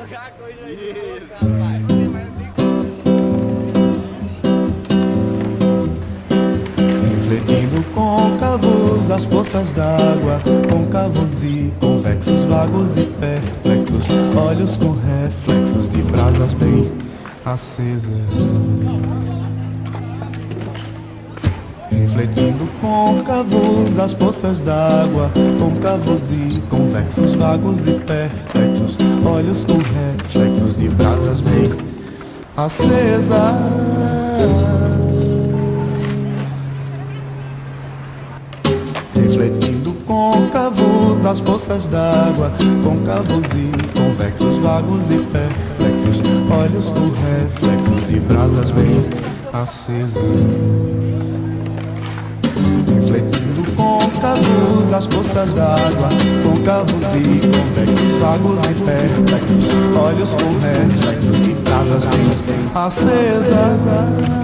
Colocar coisa aí. Isso. Refletindo côncavos as poças d'água, côncavos e convexos, vagos e perplexos, olhos com reflexos de brasas bem acesas. Refletindo côncavos as poças d'água, côncavos e convexos, vagos e perplexos, olhos com reflexos de brasas bem acesas. Refletindo côncavos as poças d'água, côncavos e convexos, vagos e perplexos, olhos com reflexos de brasas bem acesas. Refletindo côncavos as poças d'água, côncavos e convexos, vagos e perplexos, olhos com reflexos de brasas bem acesas.